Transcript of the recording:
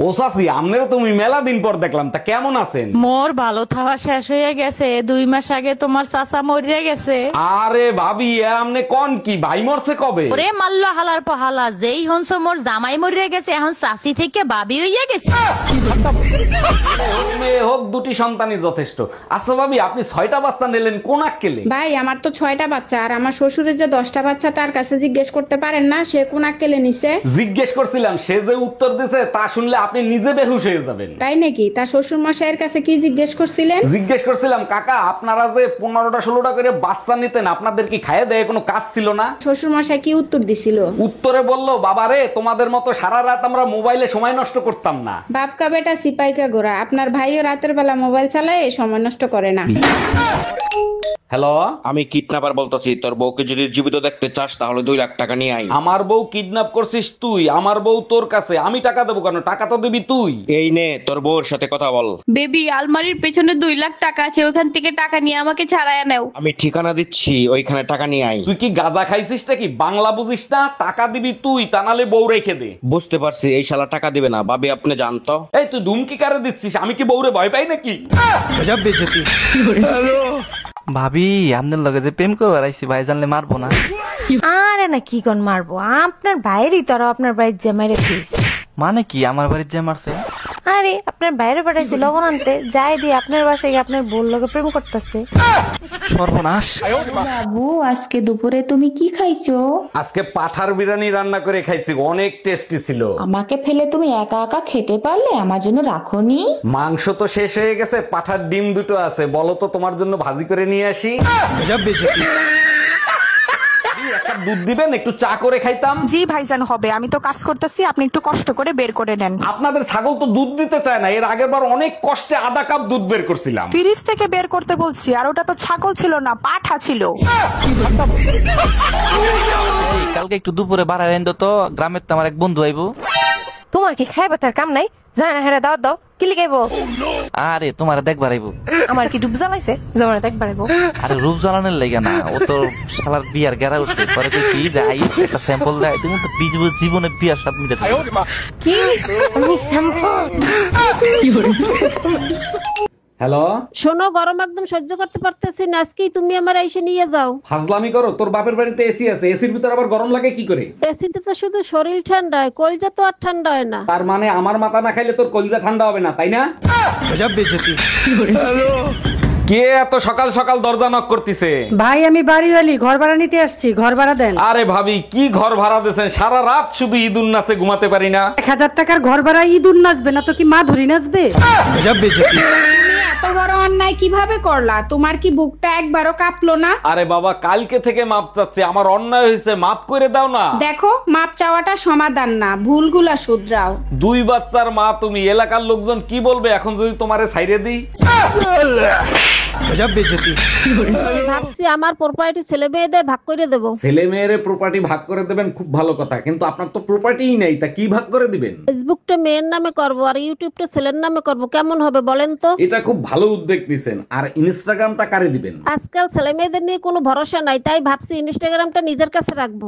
ও চাচি, আমনেরও তুমি মেলা দিন পর দেখলাম, তা কেমন আছেন? মোর ভালো থাওয়া শেষ হয়ে গেছে, 2 মাস আগে তোমার চাচা মরিয়া গেছে। আরে ভাবি, আমনে কোন কি ভাই মরছে কবে? ওরে মাল্লা হালার পহালা, যেই হনস মোর জামাই মরিয়া গেছে, এখন চাচি থেকে ভাবি হইয়া গেছে। মেয়ে হোক, দুটি সন্তানই যথেষ্ট। আচ্ছা ভাবি, আপনি 6টা বাচ্চা নিলেন কোন আক্কেলে? ভাই আমার তো 6টা বাচ্চা, আর আমার শ্বশুরের যে 10টা বাচ্চা, তার কাছে জিজ্ঞেস করতে পারেন না সে কোন আক্কেলে নিছে? জিজ্ঞেস করছিলাম, সে যে উত্তর দিছে তা শুনলে আপনি নিজে বেহুশ হয়ে যাবেন। তাই নাকি? তার শ্বশুর মশাইয়ের কাছে কি জিজ্ঞেস করছিলেন? জিজ্ঞেস করছিলাম, কাকা আপনারা যে 15টা 16টা করে বাচ্চা নিতেন, আপনাদের কি খাইয়ে দেয় কোনো কাজ ছিল না? শ্বশুর মশাই কি উত্তর দিছিল? উত্তরে বললো, বাবারে তোমাদের মতো সারা রাত আমরা মোবাইলে সময় নষ্ট করতাম না। বাপকা বেটা সিপাইকা গোরা, আপনার ভাইও রাতের বেলা মোবাইল চালায়, সময় নষ্ট করে না। হ্যালো, আমি কিডন্যাপার বলতেছি। তোর বউকে যদি জীবিত দেখতে চাস তাহলে 2 লাখ টাকা নিয়ে আই। আমার বউ কিডন্যাপ করছিস তুই? আমার বউ তোর কাছে, আমি টাকা দেবো কেন? টাকা তো দিবি তুই। এই নে তোর বউর সাথে কথা বল। বেবি, আলমারির পেছনে 2 লাখ টাকা আছে, ওখান থেকে টাকা নিয়ে আমাকে ছাড়াইয়া নেও। আমি ঠিকানা দিচ্ছি, ওইখানে টাকা নিয়ে আই। তুই কি গাঁজা খাইছিস নাকি? বাংলা বুঝিস না? টাকা দিবি তুই, তা নালে বউ রেখে দে। বুঝতে পারছি, এই শালা টাকা দিবে না। ভাবি আপনি জানতো। এই তুই ধুমকি কারে দিচ্ছিস? আমি কি বউরে ভয় পাই নাকি? ভাবি, আপনার লগে যে প্রেম করে বেড়াইছি, ভাই জানলে মারবো না? আরে না, কি কোন মারবো? আপনার বাইরেই তো, আপনার বাড়ির জামাই রেখিস। মানে কি আমার বাড়ির যে মারছে? আরে আপনার বাইরে পাঠাইছি লবণ আনতে, যাই দিয়ে আপনার বাসায় গিয়ে আপনার বোন লগে প্রেম করতেছে। সর্বনাশ। বাবু, আজকে দুপুরে তুমি কি খাইছো? আজকে পাঠার বিরিয়ানি রান্না করে খাইছি, অনেক টেস্টি ছিল। আমাকে ফেলে তুমি একা একা খেতে পারলে, আমার জন্য রাখোনি? মাংস তো শেষ হয়ে গেছে, পাঠার ডিম দুটো আছে, বলো তো তোমার জন্য ভাজি করে নিয়ে আসি। একটা দুধ দিবেন, একটু চা করে খাইতাম। জি ভাইজান, হবে। আমি তো কাজ করতেছি, আপনি একটু কষ্ট করে বের করে নেন। আপনাদের ছাগল তো দুধ দিতে চায় না, এর আগের বার অনেক কষ্টে আধা কাপ দুধ বের করছিলাম। ফ্রিজ থেকে বের করতে বলছি, আর ওটা তো ছাগল ছিল না, পাঠা ছিল। এই, কালকে একটু দুপুরে বাড়ায় এনে তো, গ্রামের তো আমার এক বন্ধু আইবো। তোমার কি খাইবে তার কাম নাই? জানা না, হেরা দাও কি লিখাইবো? আরে তোমার দেখবার আইবো। আমার কি ডুব জ্বালাইছে জমানা দেখবার আইবো? আরে রূপ জ্বালানোর লাগে না, ও তো শালার বিয়ার গেরা উঠছে। পরে কইছি যে আইস একটা স্যাম্পল দেয়, তুমি তো জীবনে বিয়ার স্বাদ মিটাতে পারবে না। কি আমি শ্যাম্পল? হ্যালো, শোনো, গরম একদম সহ্য করতে পারতেছি না, আজকেই তুমি আমার এসে নিয়ে যাও। ফাজলামি করো? তোর বাপের বাড়িতে এসি আছে, এসির ভিতর আবার গরম লাগে কি করে? এসিতে তো শুধু শরীর ঠান্ডা হয়, কলজা তো আর ঠান্ডা হয় না। তার মানে আমার মাথা না খাইলে তোর কলিজা ঠান্ডা হবে না, তাই না? কে এত সকাল সকাল দরজা নক করতেছে? ভাই আমি বাড়িওয়ালি, ঘর ভাড়া নিতে আসছি, ঘর ভাড়া দেন। আরে ভাবি, কি ঘর ভাড়া দিয়েছেন? সারা রাত শুধু ঈদুন নাচে ঘুমাতে পারি না। 1000 টাকার ঘর ভাড়া ইঁদুর নাচবে না তো কি মা ধরি নাচবে? তুমি এত বড় অন্যায় কিভাবে করলা? তোমার কি বুকটা একবারও কাঁপলো না? আরে বাবা, কালকে থেকে মাপ চাচ্ছি, আমার অন্যায় হয়েছে, মাপ করে দাও না। দেখো, মাপ চাওয়াটা সমাধান না, ভুলগুলা শুধরাও। 2 বাচ্চার মা তুমি, এলাকার লোকজন কি বলবে এখন যদি তোমারে ছাইরে দিই? ভাবছি আমার প্রপার্টি ছেলে মেয়েদের ভাগ করে দেবো। ছেলে মেয়ের প্রপার্টি ভাগ করে দেবেন, খুব ভালো কথা, কিন্তু আপনার তো প্রপার্টিই নেই, তা কি ভাগ করে দিবেন? ফেসবুকটা মেয়ের নামে করব আর ইউটিউবটা ছেলের নামে করব, কেমন হবে বলেন তো? এটা খুব ভালো উদ্যোগ নিছেন। আর ইনস্টাগ্রামটা কারে দিবেন? আজকাল ছেলে মেয়েদের নিয়ে কোনো ভরসা নাই, তাই ভাবছি ইনস্টাগ্রামটা নিজের কাছে রাখবো।